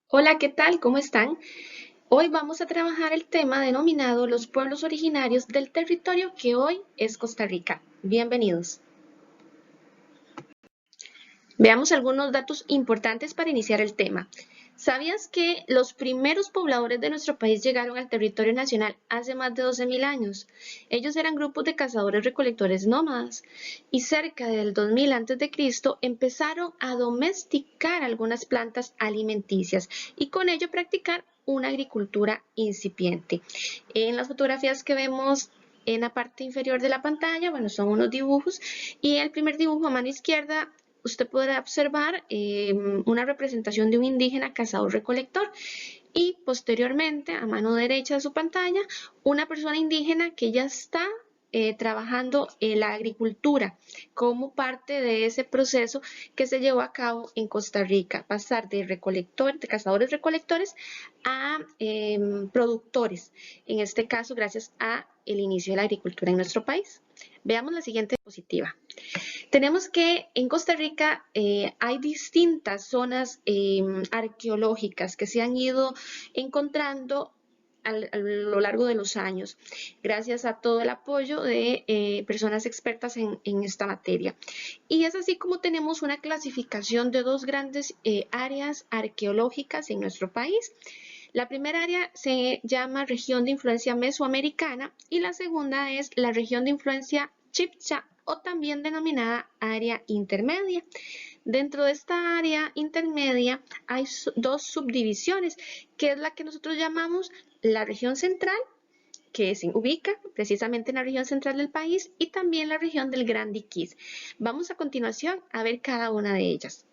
Hola, ¿qué tal? ¿Cómo están? Hoy vamos a trabajar el tema denominado los pueblos originarios del territorio que hoy es Costa Rica. Bienvenidos. Veamos algunos datos importantes para iniciar el tema. ¿Sabías que los primeros pobladores de nuestro país llegaron al territorio nacional hace más de 12.000 años? Ellos eran grupos de cazadores recolectores nómadas y cerca del 2000 a.C. empezaron a domesticar algunas plantas alimenticias y con ello practicar una agricultura incipiente. En las fotografías que vemos en la parte inferior de la pantalla, bueno, son unos dibujos y el primer dibujo a mano izquierda usted podrá observar una representación de un indígena cazador-recolector y posteriormente a mano derecha de su pantalla una persona indígena que ya está trabajando en la agricultura como parte de ese proceso que se llevó a cabo en Costa Rica, pasar de cazadores recolectores a productores, en este caso gracias a el inicio de la agricultura en nuestro país. Veamos la siguiente diapositiva. Tenemos que en Costa Rica hay distintas zonas arqueológicas que se han ido encontrando a lo largo de los años, gracias a todo el apoyo de personas expertas en esta materia. Y es así como tenemos una clasificación de dos grandes áreas arqueológicas en nuestro país. La primera área se llama región de influencia mesoamericana y la segunda es la región de influencia chibcha o también denominada área intermedia. Dentro de esta área intermedia hay dos subdivisiones, que es la que nosotros llamamos la región central, que se ubica precisamente en la región central del país, y también la región del Gran Diquís. Vamos a continuación a ver cada una de ellas.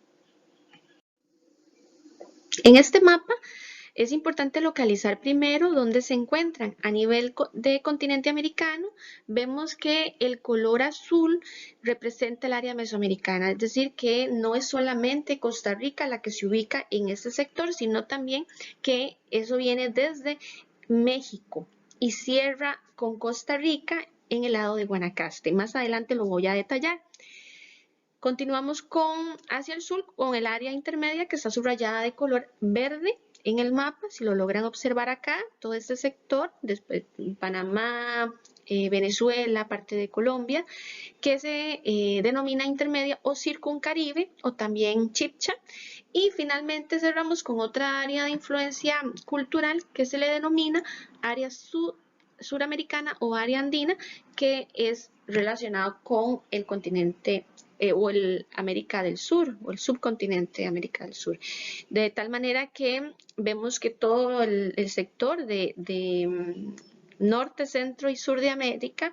En este mapa es importante localizar primero dónde se encuentran. A nivel de continente americano, vemos que el color azul representa el área mesoamericana, es decir, que no es solamente Costa Rica la que se ubica en este sector, sino también que eso viene desde México y cierra con Costa Rica en el lado de Guanacaste. Más adelante lo voy a detallar. Continuamos hacia el sur con el área intermedia que está subrayada de color verde en el mapa. Si lo logran observar acá, todo este sector, después Panamá, Venezuela, parte de Colombia, que se denomina intermedia o circuncaribe o también chipcha. Y finalmente cerramos con otra área de influencia cultural que se le denomina área suramericana o área andina, que es relacionado con el continente o el América del Sur o el subcontinente de América del Sur. De tal manera que vemos que todo el sector de norte, centro y sur de América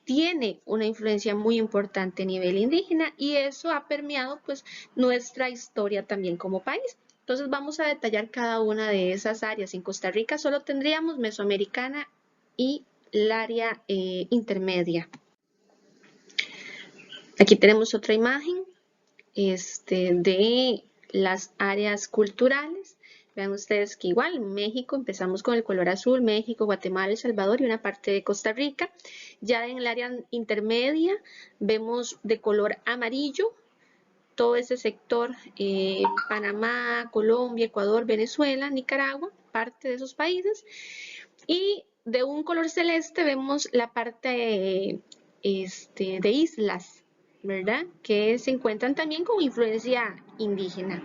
tiene una influencia muy importante a nivel indígena y eso ha permeado pues nuestra historia también como país. Entonces vamos a detallar cada una de esas áreas. En Costa Rica solo tendríamos mesoamericana y el área intermedia. Aquí tenemos otra imagen de las áreas culturales. Vean ustedes que igual México, empezamos con el color azul, México, Guatemala, El Salvador y una parte de Costa Rica. Ya en el área intermedia vemos de color amarillo todo ese sector, Panamá, Colombia, Ecuador, Venezuela, Nicaragua, parte de esos países. Y de un color celeste vemos la parte de islas, ¿verdad? Que se encuentran también con influencia indígena.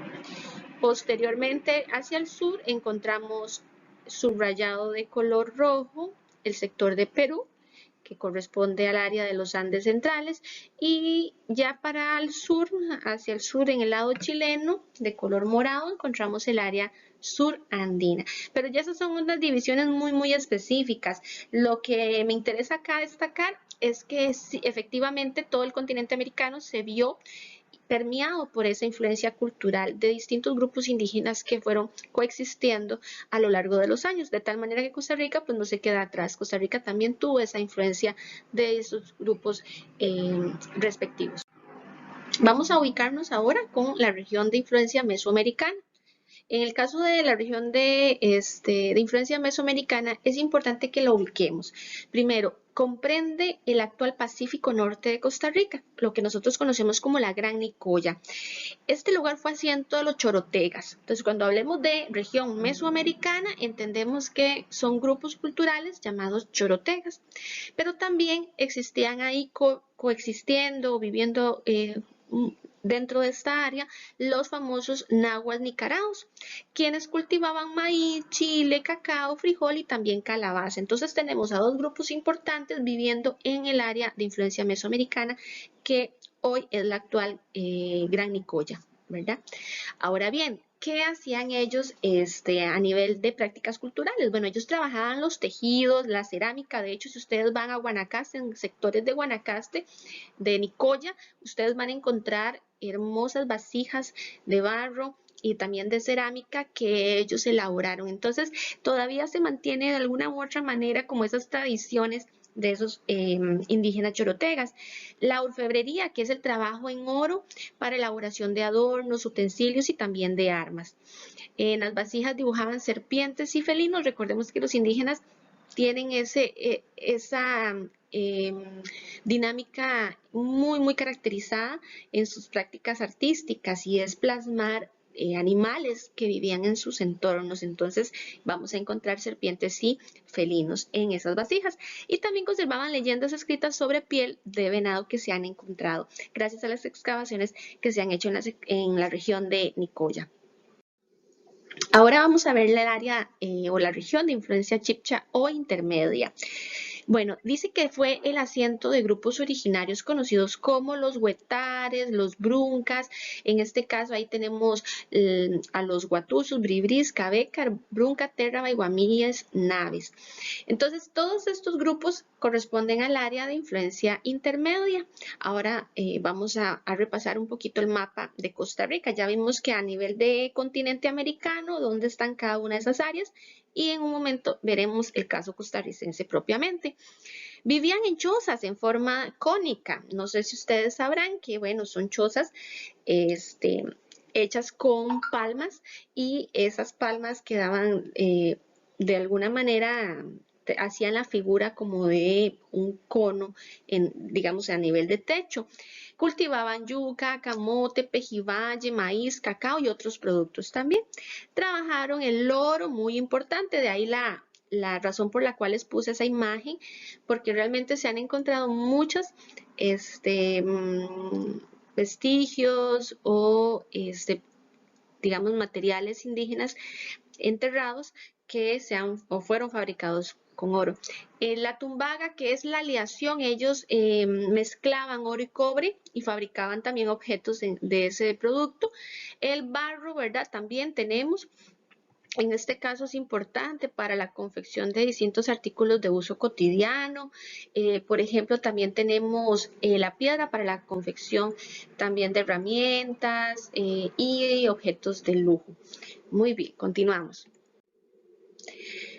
Posteriormente, hacia el sur, encontramos subrayado de color rojo el sector de Perú, que corresponde al área de los Andes centrales, y ya para el sur, hacia el sur en el lado chileno, de color morado, encontramos el área surandina. Pero ya esas son unas divisiones muy específicas. Lo que me interesa acá destacar es que sí, efectivamente todo el continente americano se vio permeado por esa influencia cultural de distintos grupos indígenas que fueron coexistiendo a lo largo de los años, de tal manera que Costa Rica pues no se queda atrás. Costa Rica también tuvo esa influencia de esos grupos respectivos. Vamos a ubicarnos ahora con la región de influencia mesoamericana. En el caso de la región de influencia mesoamericana, es importante que la ubiquemos. Primero, comprende el actual Pacífico Norte de Costa Rica, lo que nosotros conocemos como la Gran Nicoya. Este lugar fue asiento de los chorotegas. Entonces, cuando hablemos de región mesoamericana, entendemos que son grupos culturales llamados chorotegas, pero también existían ahí coexistiendo, viviendo dentro de esta área, los famosos nahuas nicaraos, quienes cultivaban maíz, chile, cacao, frijol y también calabaza. Entonces tenemos a dos grupos importantes viviendo en el área de influencia mesoamericana que hoy es la actual Gran Nicoya, ¿verdad? Ahora bien, ¿qué hacían ellos a nivel de prácticas culturales? Bueno, ellos trabajaban los tejidos, la cerámica. De hecho, si ustedes van a Guanacaste, en sectores de Guanacaste, de Nicoya, ustedes van a encontrar hermosas vasijas de barro y también de cerámica que ellos elaboraron. Entonces, todavía se mantiene de alguna u otra manera como esas tradiciones de esos indígenas chorotegas. La orfebrería, que es el trabajo en oro para elaboración de adornos, utensilios y también de armas. En las vasijas dibujaban serpientes y felinos. Recordemos que los indígenas tienen esa dinámica muy caracterizada en sus prácticas artísticas y es plasmar animales que vivían en sus entornos. Entonces vamos a encontrar serpientes y felinos en esas vasijas. Y también conservaban leyendas escritas sobre piel de venado que se han encontrado gracias a las excavaciones que se han hecho en la región de Nicoya. Ahora vamos a ver el área o la región de influencia chibcha o intermedia. Bueno, dice que fue el asiento de grupos originarios conocidos como los huetares, los bruncas. En este caso ahí tenemos a los guatusos, bribris, cabecar, brunca, terra, baiguamíes, naves. Entonces, todos estos grupos corresponden al área de influencia intermedia. Ahora vamos a repasar un poquito el mapa de Costa Rica. Ya vimos que a nivel de continente americano, dónde están cada una de esas áreas, y en un momento veremos el caso costarricense propiamente. Vivían en chozas en forma cónica. No sé si ustedes sabrán que, bueno, son chozas hechas con palmas y esas palmas quedaban de alguna manera hacían la figura como de un cono, digamos, a nivel de techo. Cultivaban yuca, camote, pejibaye, maíz, cacao y otros productos también. Trabajaron el oro, muy importante, de ahí la razón por la cual les puse esa imagen, porque realmente se han encontrado muchos vestigios o digamos materiales indígenas enterrados que fueron fabricados con oro. La tumbaga, que es la aleación, ellos mezclaban oro y cobre y fabricaban también objetos de ese producto. El barro, ¿verdad? También tenemos. En este caso es importante para la confección de distintos artículos de uso cotidiano. Por ejemplo, también tenemos la piedra para la confección también de herramientas y objetos de lujo. Muy bien, continuamos.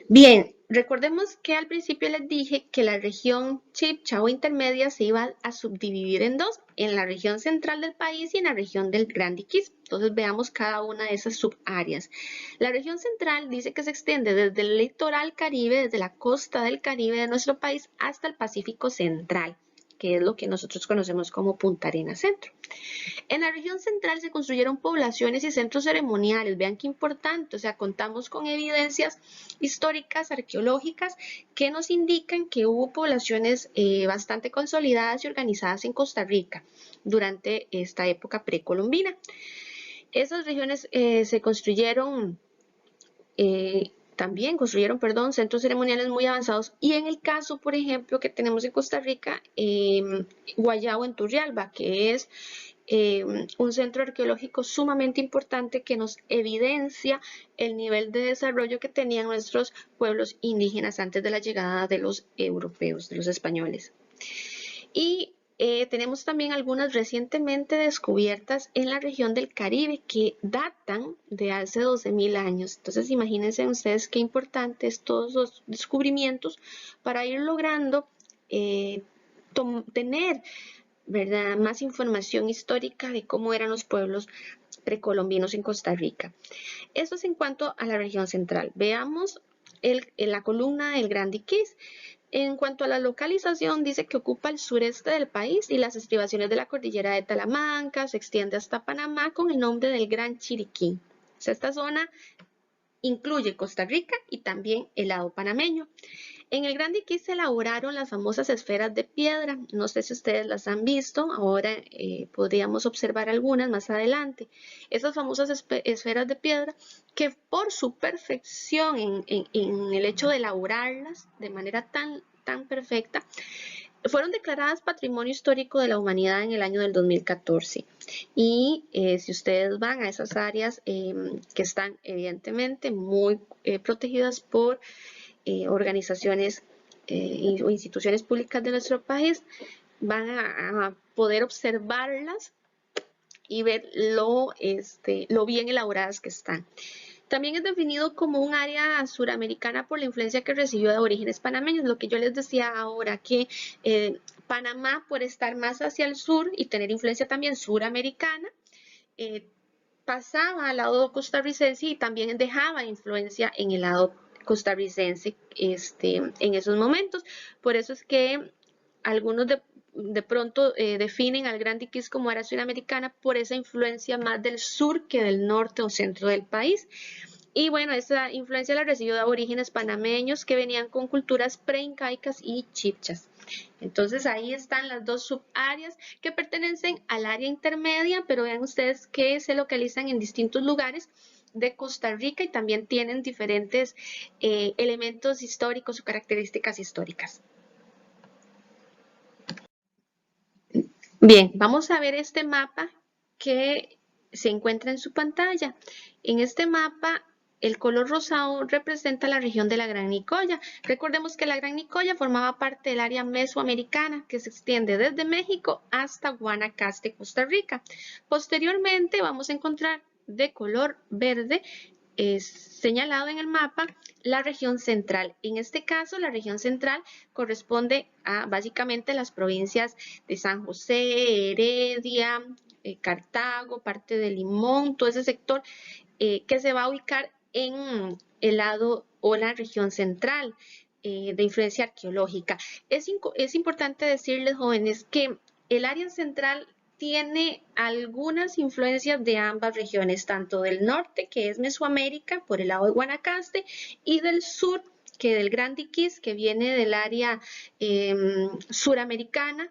Bien, recordemos que al principio les dije que la región chibcha o intermedia se iba a subdividir en dos, en la región central del país y en la región del Gran Diquís. Entonces veamos cada una de esas subáreas. La región central dice que se extiende desde el litoral caribe, desde la costa del Caribe de nuestro país hasta el Pacífico central, que es lo que nosotros conocemos como Punta Arenas Centro. En la región central se construyeron poblaciones y centros ceremoniales. Vean qué importante, o sea, contamos con evidencias históricas, arqueológicas, que nos indican que hubo poblaciones bastante consolidadas y organizadas en Costa Rica durante esta época precolombina. Esas regiones se construyeron centros ceremoniales muy avanzados y en el caso, por ejemplo, que tenemos en Costa Rica, Guayabo en Turrialba, que es un centro arqueológico sumamente importante que nos evidencia el nivel de desarrollo que tenían nuestros pueblos indígenas antes de la llegada de los europeos, de los españoles. Y tenemos también algunas recientemente descubiertas en la región del Caribe que datan de hace 12.000 años. Entonces imagínense ustedes qué importantes todos los descubrimientos para ir logrando tener, ¿verdad?, más información histórica de cómo eran los pueblos precolombinos en Costa Rica. Esto es en cuanto a la región central. Veamos la columna del Gran Diquís. En cuanto a la localización, dice que ocupa el sureste del país y las estribaciones de la cordillera de Talamanca, se extiende hasta Panamá con el nombre del Gran Chiriquí. O sea, esta zona incluye Costa Rica y también el lado panameño. En el Gran Chiriquí se elaboraron las famosas esferas de piedra. No sé si ustedes las han visto, ahora podríamos observar algunas más adelante. Esas famosas esferas de piedra que por su perfección en el hecho de elaborarlas de manera tan perfecta, fueron declaradas Patrimonio Histórico de la Humanidad en el año del 2014. Y si ustedes van a esas áreas que están evidentemente muy protegidas por organizaciones o instituciones públicas de nuestro país, van a poder observarlas y ver lo bien elaboradas que están. También es definido como un área suramericana por la influencia que recibió de orígenes panameños, lo que yo les decía ahora, que Panamá, por estar más hacia el sur y tener influencia también suramericana, pasaba al lado costarricense y también dejaba influencia en el lado costarricense en esos momentos. Por eso es que algunos de pronto definen al Gran Diquís como área suramericana por esa influencia más del sur que del norte o centro del país. Y bueno, esa influencia la recibió de aborígenes panameños que venían con culturas preincaicas y chipchas. Entonces ahí están las dos subáreas que pertenecen al área intermedia, pero vean ustedes que se localizan en distintos lugares de Costa Rica y también tienen diferentes elementos históricos o características históricas. Bien, vamos a ver este mapa que se encuentra en su pantalla. En este mapa, el color rosado representa la región de la Gran Nicoya. Recordemos que la Gran Nicoya formaba parte del área mesoamericana que se extiende desde México hasta Guanacaste, Costa Rica. Posteriormente vamos a encontrar de color verde señalado en el mapa la región central. En este caso, la región central corresponde a básicamente las provincias de San José, Heredia, Cartago, parte de Limón, todo ese sector que se va a ubicar en el lado o la región central de influencia arqueológica. Es importante decirles, jóvenes, que el área central tiene algunas influencias de ambas regiones, tanto del norte, que es Mesoamérica, por el lado de Guanacaste, y del sur, que del Gran Diquís, que viene del área suramericana,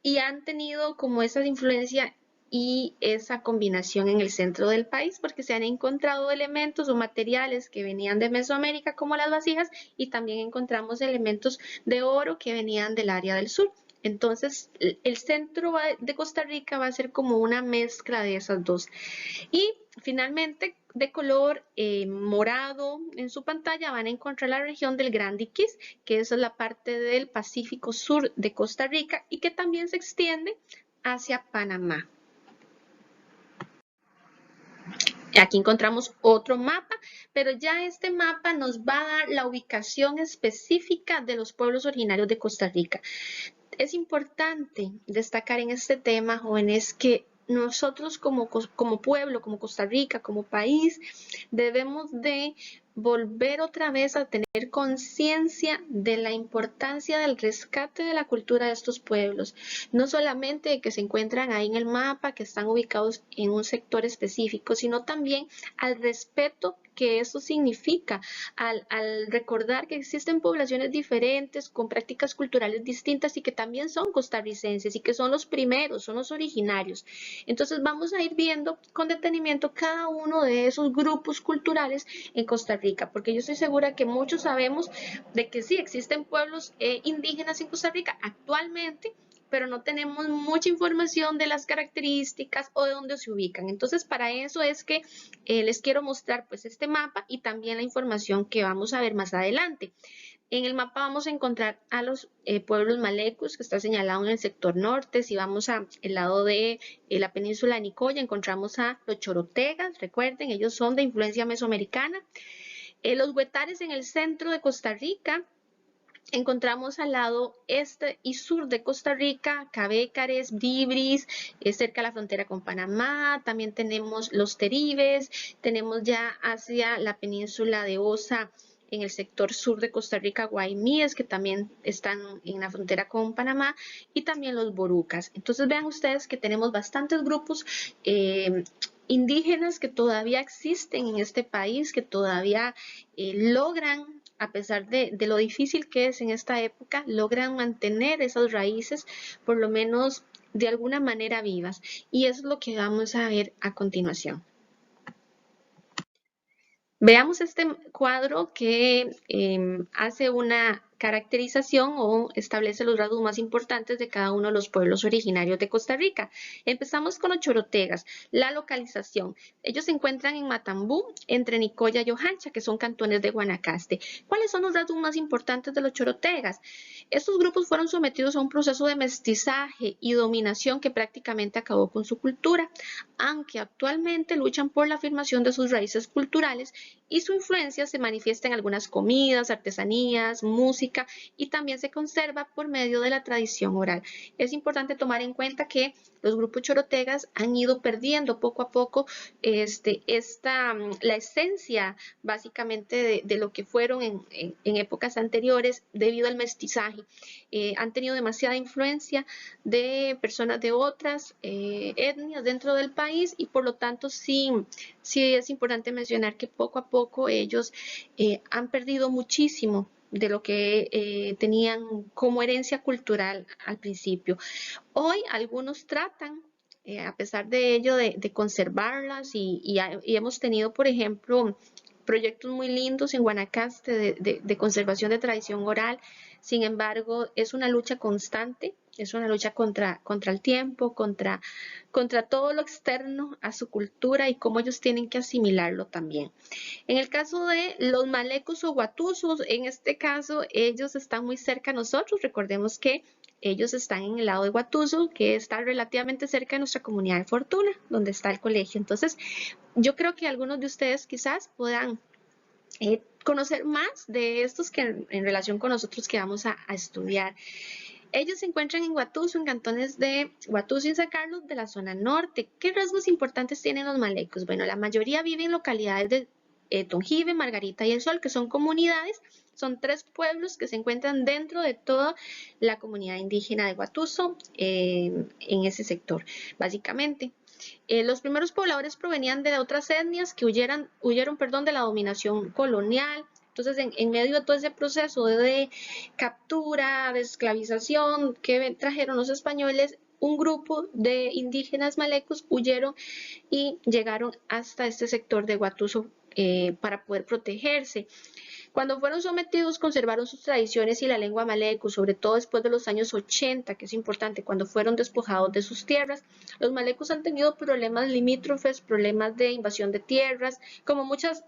y han tenido como esa influencia y esa combinación en el centro del país, porque se han encontrado elementos o materiales que venían de Mesoamérica, como las vasijas, y también encontramos elementos de oro que venían del área del sur. Entonces, el centro de Costa Rica va a ser como una mezcla de esas dos. Y finalmente, de color morado en su pantalla van a encontrar la región del Gran Diquís, que es la parte del Pacífico Sur de Costa Rica y que también se extiende hacia Panamá. Aquí encontramos otro mapa, pero ya este mapa nos va a dar la ubicación específica de los pueblos originarios de Costa Rica. Es importante destacar en este tema, jóvenes, que nosotros como pueblo, como Costa Rica, como país, debemos de volver otra vez a tener conciencia de la importancia del rescate de la cultura de estos pueblos, no solamente de que se encuentran ahí en el mapa, que están ubicados en un sector específico, sino también al respeto que eso significa, al recordar que existen poblaciones diferentes, con prácticas culturales distintas y que también son costarricenses y que son los primeros, son los originarios. Entonces vamos a ir viendo con detenimiento cada uno de esos grupos culturales en Costa Rica, porque yo estoy segura que muchos sabemos de que sí existen pueblos indígenas en Costa Rica actualmente, pero no tenemos mucha información de las características o de dónde se ubican. Entonces, para eso es que les quiero mostrar pues este mapa y también la información que vamos a ver más adelante. En el mapa vamos a encontrar a los pueblos malecos, que está señalado en el sector norte. Si vamos al lado de la península de Nicoya, encontramos a los chorotegas. Recuerden, ellos son de influencia mesoamericana. Los huetares en el centro de Costa Rica. Encontramos al lado este y sur de Costa Rica, Cabécares, Bribris, cerca de la frontera con Panamá. También tenemos los Teribes, tenemos ya hacia la península de Osa en el sector sur de Costa Rica, guaimíes, que también están en la frontera con Panamá, y también los borucas. Entonces vean ustedes que tenemos bastantes grupos indígenas que todavía existen en este país, que todavía logran, a pesar de lo difícil que es en esta época, logran mantener esas raíces, por lo menos de alguna manera vivas. Y eso es lo que vamos a ver a continuación. Veamos este cuadro que hace una caracterización o establece los rasgos más importantes de cada uno de los pueblos originarios de Costa Rica. Empezamos con los chorotegas. La localización. Ellos se encuentran en Matambú, entre Nicoya y Ojancha, que son cantones de Guanacaste. ¿Cuáles son los rasgos más importantes de los chorotegas? Estos grupos fueron sometidos a un proceso de mestizaje y dominación que prácticamente acabó con su cultura, aunque actualmente luchan por la afirmación de sus raíces culturales y su influencia se manifiesta en algunas comidas, artesanías, música y también se conserva por medio de la tradición oral. Es importante tomar en cuenta que los grupos chorotegas han ido perdiendo poco a poco la esencia básicamente de lo que fueron en épocas anteriores debido al mestizaje. Han tenido demasiada influencia de personas de otras etnias dentro del país y por lo tanto sí es importante mencionar que poco a poco ellos han perdido muchísimo de lo que tenían como herencia cultural al principio. Hoy algunos tratan, a pesar de ello, de conservarlas y hemos tenido, por ejemplo, proyectos muy lindos en Guanacaste de conservación de tradición oral. Sin embargo, es una lucha constante, es una lucha contra el tiempo, contra todo lo externo a su cultura y cómo ellos tienen que asimilarlo también. En el caso de los malecos o guatusos, en este caso ellos están muy cerca a nosotros. Recordemos que ellos están en el lado de Guatuso, que está relativamente cerca de nuestra comunidad de Fortuna, donde está el colegio. Entonces, yo creo que algunos de ustedes quizás puedan conocer más de estos que en relación con nosotros que vamos a estudiar. Ellos se encuentran en Guatuso, en cantones de Guatuso y San Carlos de la zona norte. ¿Qué rasgos importantes tienen los malecos? Bueno, la mayoría viven en localidades de Tongive, Margarita y El Sol, que son comunidades, son 3 pueblos que se encuentran dentro de toda la comunidad indígena de Guatuso en ese sector, básicamente. Los primeros pobladores provenían de otras etnias que huyeron de la dominación colonial. Entonces, en medio de todo ese proceso de captura, de esclavización que trajeron los españoles, un grupo de indígenas malecos huyeron y llegaron hasta este sector de Guatuso para poder protegerse. Cuando fueron sometidos, conservaron sus tradiciones y la lengua maleco, sobre todo después de los años 80, que es importante, cuando fueron despojados de sus tierras. Los malecos han tenido problemas limítrofes, problemas de invasión de tierras, como muchas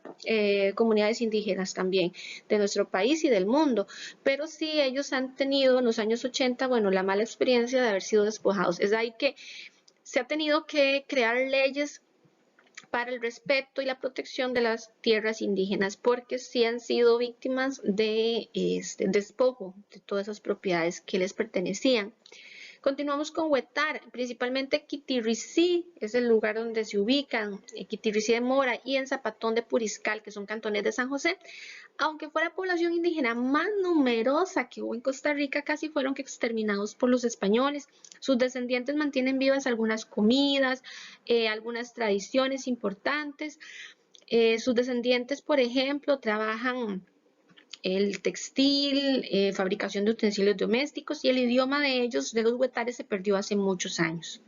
comunidades indígenas también de nuestro país y del mundo. Pero sí, ellos han tenido en los años 80, bueno, la mala experiencia de haber sido despojados. Es ahí que se ha tenido que crear leyes para el respeto y la protección de las tierras indígenas, porque sí han sido víctimas de despojo de todas esas propiedades que les pertenecían. Continuamos con Huetar, principalmente Quitirricí es el lugar donde se ubican, Quitirricí de Mora y en Zapatón de Puriscal, que son cantones de San José. Aunque fue la población indígena más numerosa que hubo en Costa Rica, casi fueron exterminados por los españoles. Sus descendientes mantienen vivas algunas comidas, algunas tradiciones importantes. Sus descendientes, por ejemplo, trabajan el textil, fabricación de utensilios domésticos y el idioma de ellos, de los huetares, se perdió hace muchos años.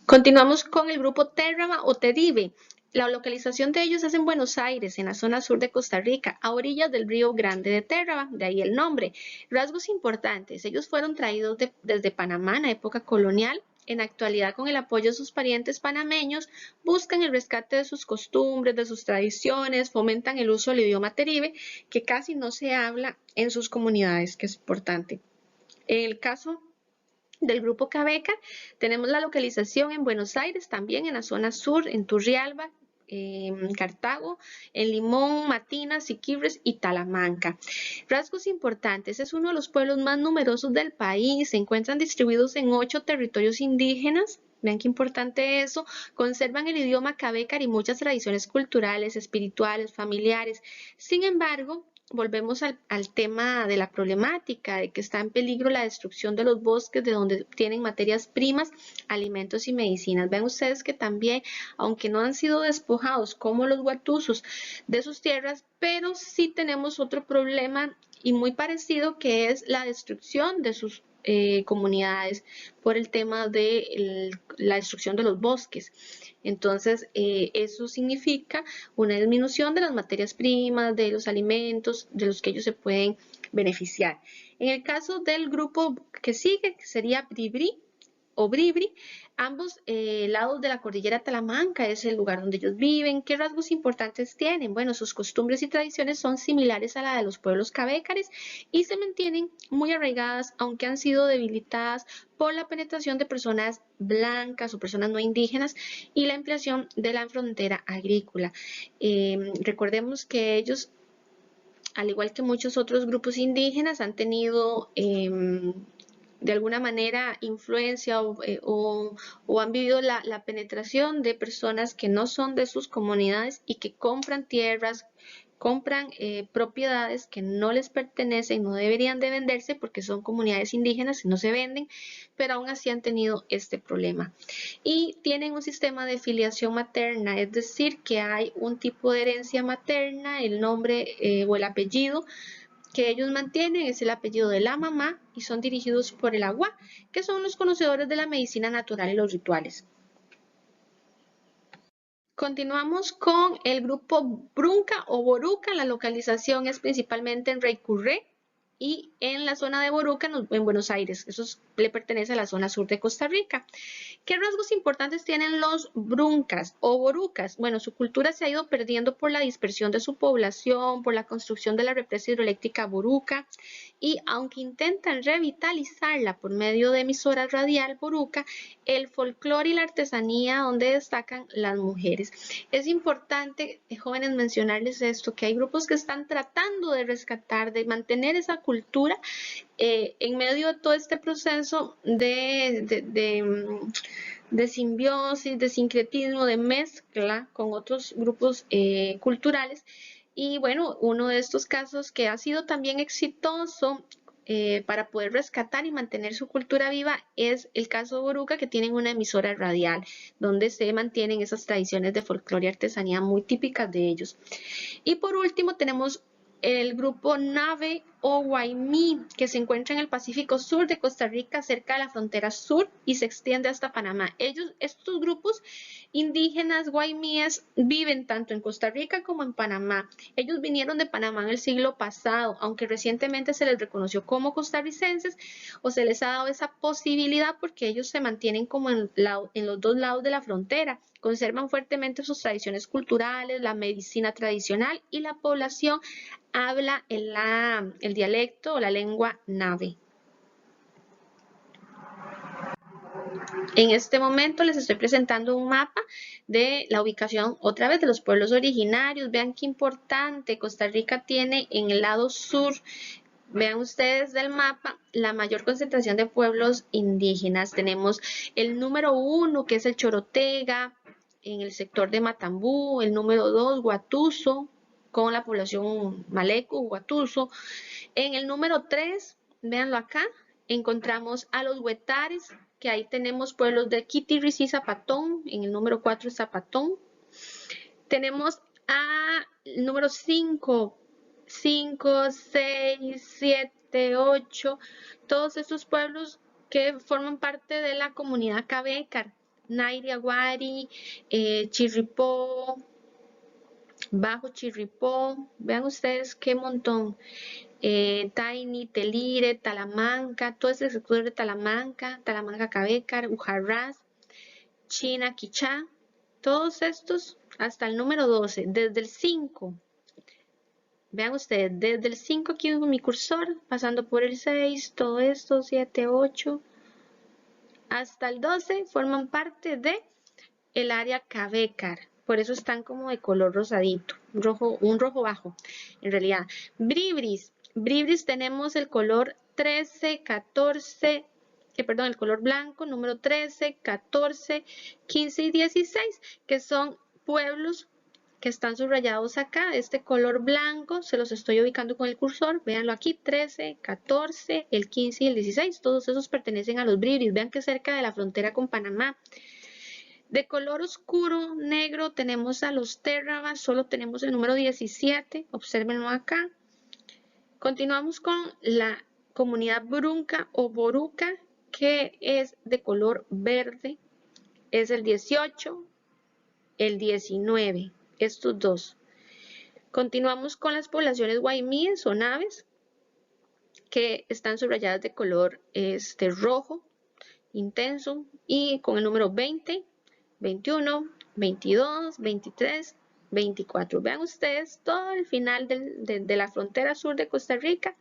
Continuamos con el grupo Térrama o Teribe. La localización de ellos es en Buenos Aires, en la zona sur de Costa Rica, a orillas del río Grande de Térrama, de ahí el nombre. Rasgos importantes, ellos fueron traídos desde Panamá en la época colonial. En la actualidad, con el apoyo de sus parientes panameños, buscan el rescate de sus costumbres, de sus tradiciones, fomentan el uso del idioma teribe, que casi no se habla en sus comunidades, que es importante. En el caso del grupo Cabeca, tenemos la localización en Buenos Aires, también en la zona sur, en Turrialba, Cartago, en Limón, Matina, Siquirres y Talamanca. Rasgos importantes, es uno de los pueblos más numerosos del país, se encuentran distribuidos en 8 territorios indígenas Vean qué importante eso. Conservan el idioma cabécar y muchas tradiciones culturales, espirituales, familiares. Sin embargo, volvemos al tema de la problemática, de que está en peligro la destrucción de los bosques, de donde tienen materias primas, alimentos y medicinas. Vean ustedes que también, aunque no han sido despojados como los huatusos de sus tierras, pero sí tenemos otro problema y muy parecido, que es la destrucción de sus comunidades por el tema de la destrucción de los bosques. Entonces, eso significa una disminución de las materias primas, de los alimentos, de los que ellos se pueden beneficiar. En el caso del grupo que sigue, que sería Bribri o Bribri, ambos lados de la cordillera Talamanca es el lugar donde ellos viven. ¿Qué rasgos importantes tienen? Bueno, sus costumbres y tradiciones son similares a la de los pueblos cabécares y se mantienen muy arraigadas, aunque han sido debilitadas por la penetración de personas blancas o personas no indígenas y la ampliación de la frontera agrícola. Recordemos que ellos, al igual que muchos otros grupos indígenas, han tenido de alguna manera influencia o han vivido la penetración de personas que no son de sus comunidades y que compran tierras, compran propiedades que no les pertenecen, no deberían de venderse porque son comunidades indígenas y no se venden, pero aún así han tenido este problema. Y tienen un sistema de filiación materna, es decir, que hay un tipo de herencia materna, el nombre o el apellido que ellos mantienen es el apellido de la mamá y son dirigidos por el agua, que son los conocedores de la medicina natural y los rituales. Continuamos con el grupo Brunca o Boruca. La localización es principalmente en Reycurré y en la zona de Boruca, en Buenos Aires. Eso le pertenece a la zona sur de Costa Rica. ¿Qué rasgos importantes tienen los bruncas o borucas? Bueno, su cultura se ha ido perdiendo por la dispersión de su población, por la construcción de la represa hidroeléctrica Boruca, y aunque intentan revitalizarla por medio de emisoras radial Boruca, el folclore y la artesanía donde destacan las mujeres. Es importante, jóvenes, mencionarles esto, que hay grupos que están tratando de rescatar, de mantener esa cultura en medio de todo este proceso de simbiosis, de sincretismo, de mezcla con otros grupos culturales. Y bueno, uno de estos casos que ha sido también exitoso para poder rescatar y mantener su cultura viva es el caso de Boruca, que tienen una emisora radial donde se mantienen esas tradiciones de folclore y artesanía muy típicas de ellos. Y por último tenemos el grupo Nave o Guaymí, que se encuentra en el Pacífico Sur de Costa Rica, cerca de la frontera sur y se extiende hasta Panamá. Estos grupos indígenas guaymíes viven tanto en Costa Rica como en Panamá. Ellos vinieron de Panamá en el siglo pasado, aunque recientemente se les reconoció como costarricenses o se les ha dado esa posibilidad porque ellos se mantienen como en los dos lados de la frontera. Conservan fuertemente sus tradiciones culturales, la medicina tradicional y la población habla el dialecto o la lengua Nave. En este momento les estoy presentando un mapa de la ubicación otra vez de los pueblos originarios. Vean qué importante. Costa Rica tiene en el lado sur, vean ustedes del mapa, la mayor concentración de pueblos indígenas. Tenemos el número 1, que es el Chorotega, en el sector de Matambú. El número 2, Guatuso, con la población Maleco, Guatuso. En el número 3, véanlo acá, encontramos a los Huetares, que ahí tenemos pueblos de Quitirricí, Zapatón. En el número 4 es Zapatón. Tenemos el número 5, 6, 7, 8, todos estos pueblos que forman parte de la comunidad Cabécar, Nairi, Aguari, Chirripó, Bajo Chirripó, vean ustedes qué montón, Taini, Telire, Talamanca, todo ese sector de Talamanca, Talamanca Cabécar, Ujarrás, China, Quichá, todos estos hasta el número 12, desde el 5. Vean ustedes, desde el 5 aquí en mi cursor, pasando por el 6, todo esto, 7, 8, hasta el 12 forman parte de el área Cabécar. Por eso están como de color rosadito, un rojo bajo, en realidad. Bribris tenemos el color 13, 14, el color blanco, número 13, 14, 15 y 16, que son pueblos que están subrayados acá, este color blanco, se los estoy ubicando con el cursor, véanlo aquí, 13, 14, el 15 y el 16, todos esos pertenecen a los Bribris, vean que cerca de la frontera con Panamá. De color oscuro, negro, tenemos a los Terrabas, solo tenemos el número 17, obsérvenlo acá. Continuamos con la comunidad Brunca o Boruca, que es de color verde, es el 18, el 19, estos dos. Continuamos con las poblaciones guaimíes o naves, que están subrayadas de color rojo intenso y con el número 20, 21, 22, 23, 24. Vean ustedes, todo el final de la frontera sur de Costa Rica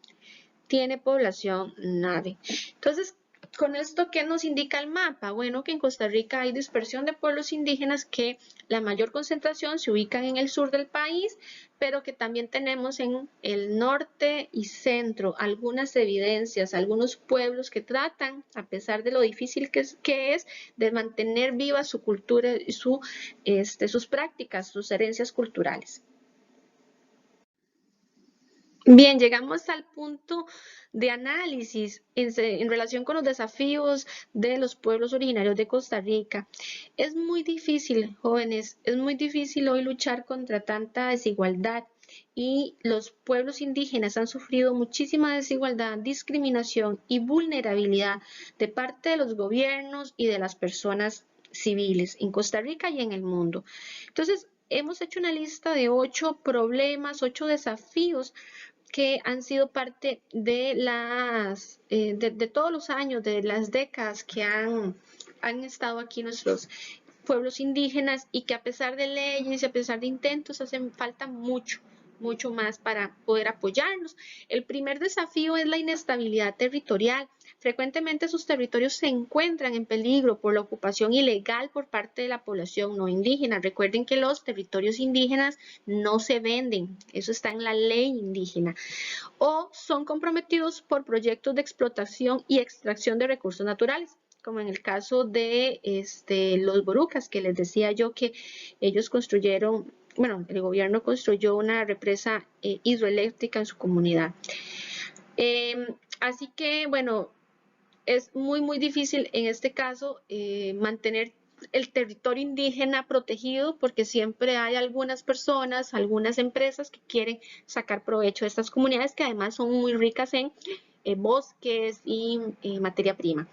tiene población nave. Entonces, con esto, ¿qué nos indica el mapa? Bueno, que en Costa Rica hay dispersión de pueblos indígenas, que la mayor concentración se ubican en el sur del país, pero que también tenemos en el norte y centro algunas evidencias, algunos pueblos que tratan, a pesar de lo difícil que es de mantener viva su cultura y sus prácticas, sus herencias culturales. Bien, llegamos al punto de análisis en relación con los desafíos de los pueblos originarios de Costa Rica. Es muy difícil, jóvenes, es muy difícil hoy luchar contra tanta desigualdad, y los pueblos indígenas han sufrido muchísima desigualdad, discriminación y vulnerabilidad de parte de los gobiernos y de las personas civiles en Costa Rica y en el mundo. Entonces, hemos hecho una lista de 8 problemas, 8 desafíos que han sido parte de de todos los años, de las décadas que han estado aquí nuestros pueblos indígenas, y que a pesar de leyes y a pesar de intentos hacen falta mucho más para poder apoyarnos. El primer desafío es la inestabilidad territorial. Frecuentemente sus territorios se encuentran en peligro por la ocupación ilegal por parte de la población no indígena. Recuerden que los territorios indígenas no se venden, eso está en la ley indígena, o son comprometidos por proyectos de explotación y extracción de recursos naturales, como en el caso de los borucas, que les decía yo que ellos construyeron, bueno, el gobierno construyó una represa hidroeléctrica en su comunidad. Así que, bueno, es muy difícil en este caso mantener el territorio indígena protegido, porque siempre hay algunas personas, algunas empresas que quieren sacar provecho de estas comunidades, que además son muy ricas en bosques y materia prima.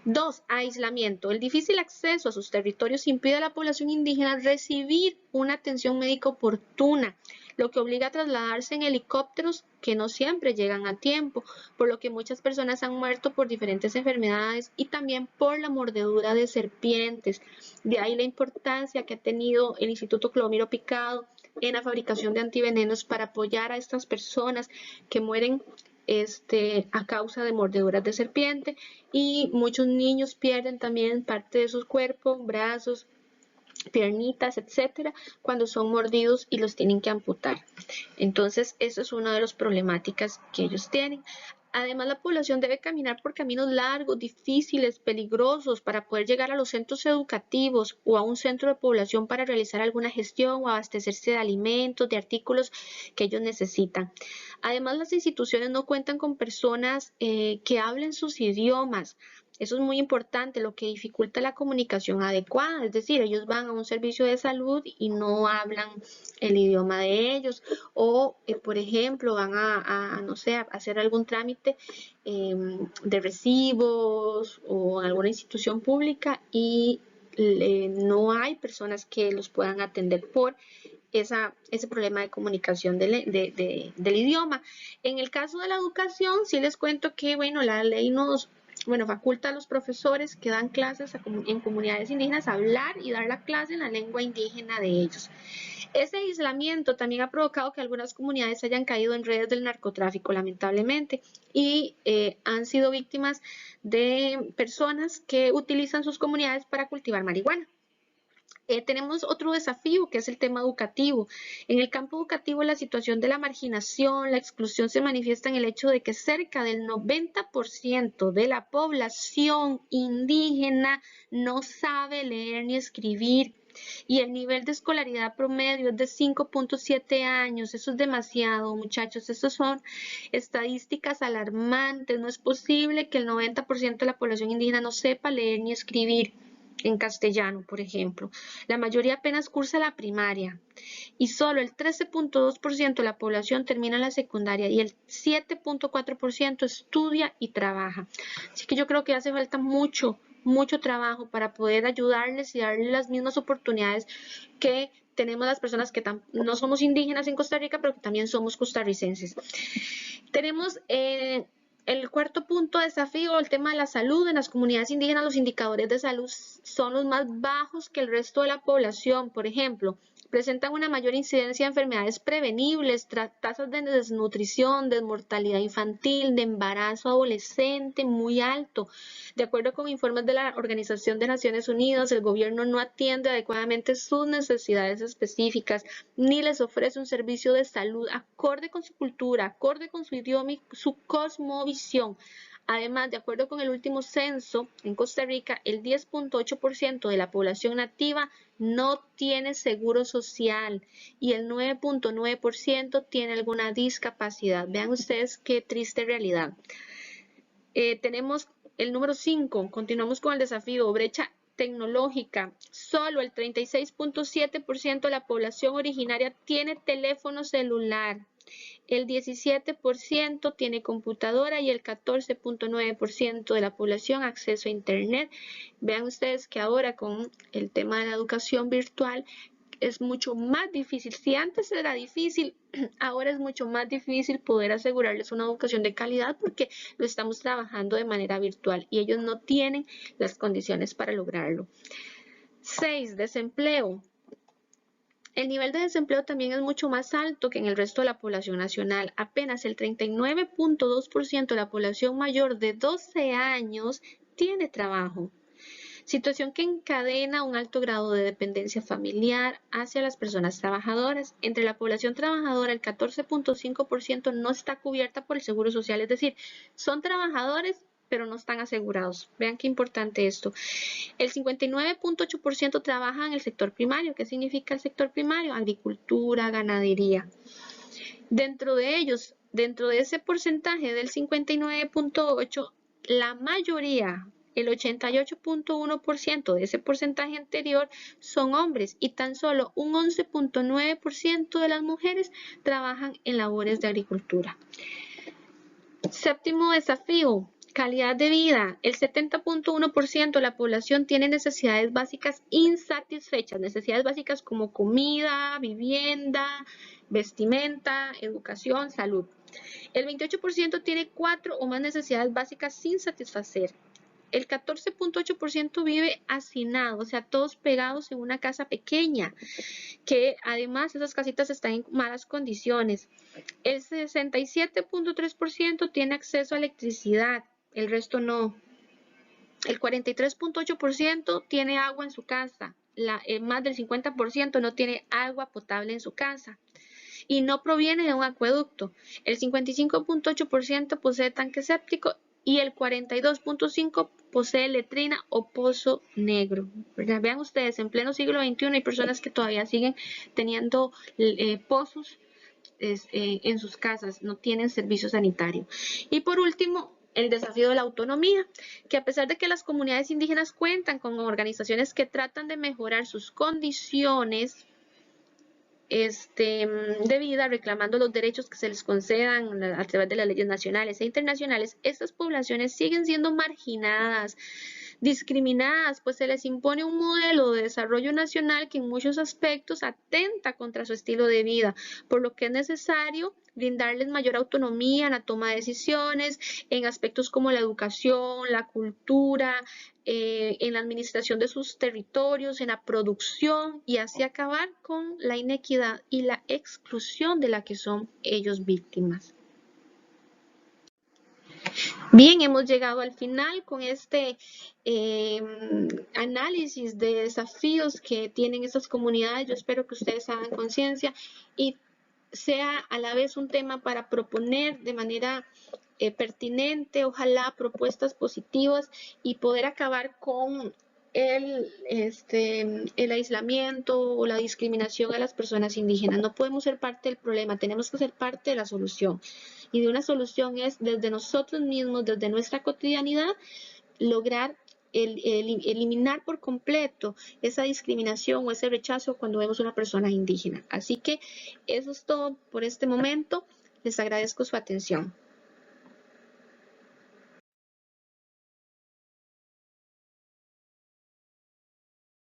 2. Aislamiento. El difícil acceso a sus territorios impide a la población indígena recibir una atención médica oportuna, lo que obliga a trasladarse en helicópteros que no siempre llegan a tiempo, por lo que muchas personas han muerto por diferentes enfermedades y también por la mordedura de serpientes. De ahí la importancia que ha tenido el Instituto Clomiro Picado en la fabricación de antivenenos para apoyar a estas personas que mueren a causa de mordeduras de serpiente, y muchos niños pierden también parte de sus cuerpos, brazos, piernitas, etcétera, cuando son mordidos y los tienen que amputar. Entonces, eso es una de las problemáticas que ellos tienen. Además, la población debe caminar por caminos largos, difíciles, peligrosos, para poder llegar a los centros educativos o a un centro de población para realizar alguna gestión o abastecerse de alimentos, de artículos que ellos necesitan. Además, las instituciones no cuentan con personas que hablen sus idiomas. Eso es muy importante, lo que dificulta la comunicación adecuada, es decir, ellos van a un servicio de salud y no hablan el idioma de ellos, o por ejemplo van no sé, a hacer algún trámite de recibos o en alguna institución pública, y no hay personas que los puedan atender por ese problema de comunicación del idioma. En el caso de la educación, sí les cuento que, bueno, la ley faculta a los profesores que dan clases en comunidades indígenas a hablar y dar la clase en la lengua indígena de ellos. Ese aislamiento también ha provocado que algunas comunidades hayan caído en redes del narcotráfico, lamentablemente, y han sido víctimas de personas que utilizan sus comunidades para cultivar marihuana. Tenemos otro desafío que es el tema educativo. En el campo educativo, la situación de la marginación, la exclusión se manifiesta en el hecho de que cerca del 90% de la población indígena no sabe leer ni escribir. Y el nivel de escolaridad promedio es de 5.7 años. Eso es demasiado, muchachos. Esas son estadísticas alarmantes. No es posible que el 90% de la población indígena no sepa leer ni escribir en castellano, por ejemplo. La mayoría apenas cursa la primaria y solo el 13.2% de la población termina la secundaria y el 7.4% estudia y trabaja. Así que yo creo que hace falta mucho trabajo para poder ayudarles y darles las mismas oportunidades que tenemos las personas que no somos indígenas en Costa Rica, pero que también somos costarricenses. Tenemos el cuarto punto de desafío, el tema de la salud. En las comunidades indígenas los indicadores de salud son los más bajos que el resto de la población. Por ejemplo, presentan una mayor incidencia de enfermedades prevenibles, tasas de desnutrición, de mortalidad infantil, de embarazo adolescente muy alto. De acuerdo con informes de la Organización de Naciones Unidas, el gobierno no atiende adecuadamente sus necesidades específicas, ni les ofrece un servicio de salud acorde con su cultura, acorde con su idioma y su cosmovisión. Además, de acuerdo con el último censo, en Costa Rica, el 10.8% de la población nativa no tiene seguro social y el 9.9% tiene alguna discapacidad. Vean ustedes qué triste realidad. Tenemos el número 5, continuamos con el desafío, brecha tecnológica. Solo el 36.7% de la población originaria tiene teléfono celular. El 17% tiene computadora y el 14.9% de la población acceso a internet. Vean ustedes que ahora con el tema de la educación virtual es mucho más difícil. Si antes era difícil, ahora es mucho más difícil poder asegurarles una educación de calidad porque lo estamos trabajando de manera virtual y ellos no tienen las condiciones para lograrlo. 6. Desempleo. El nivel de desempleo también es mucho más alto que en el resto de la población nacional. Apenas el 39.2% de la población mayor de 12 años tiene trabajo. Situación que encadena un alto grado de dependencia familiar hacia las personas trabajadoras. Entre la población trabajadora, el 14.5% no está cubierta por el Seguro Social, es decir, son trabajadores pero no están asegurados. Vean qué importante esto. El 59.8% trabaja en el sector primario. ¿Qué significa el sector primario? Agricultura, ganadería. Dentro de ellos, dentro de ese porcentaje del 59.8%, la mayoría, el 88.1% de ese porcentaje anterior son hombres y tan solo un 11.9% de las mujeres trabajan en labores de agricultura. Séptimo desafío, calidad de vida. El 70.1% de la población tiene necesidades básicas insatisfechas, necesidades básicas como comida, vivienda, vestimenta, educación, salud. El 28% tiene 4 o más necesidades básicas sin satisfacer. El 14.8% vive hacinado, o sea, todos pegados en una casa pequeña, que además esas casitas están en malas condiciones. El 67.3% tiene acceso a electricidad, el resto no. El 43.8% tiene agua en su casa, más del 50% no tiene agua potable en su casa y no proviene de un acueducto. El 55.8% posee tanque séptico y el 42.5% posee letrina o pozo negro. Vean ustedes, en pleno siglo XXI hay personas que todavía siguen teniendo pozos en sus casas, no tienen servicio sanitario. Y por último, el desafío de la autonomía, que a pesar de que las comunidades indígenas cuentan con organizaciones que tratan de mejorar sus condiciones de vida, reclamando los derechos que se les concedan a través de las leyes nacionales e internacionales, estas poblaciones siguen siendo marginadas, discriminadas, pues se les impone un modelo de desarrollo nacional que en muchos aspectos atenta contra su estilo de vida, por lo que es necesario brindarles mayor autonomía en la toma de decisiones, en aspectos como la educación, la cultura, en la administración de sus territorios, en la producción y así acabar con la inequidad y la exclusión de la que son ellos víctimas. Bien, hemos llegado al final con este análisis de desafíos que tienen estas comunidades. Yo espero que ustedes hagan conciencia y sea a la vez un tema para proponer de manera pertinente, ojalá propuestas positivas y poder acabar con el aislamiento o la discriminación a las personas indígenas. No podemos ser parte del problema, tenemos que ser parte de la solución. Y de una solución es desde nosotros mismos, desde nuestra cotidianidad, lograr eliminar por completo esa discriminación o ese rechazo cuando vemos una persona indígena. Así que eso es todo por este momento. Les agradezco su atención.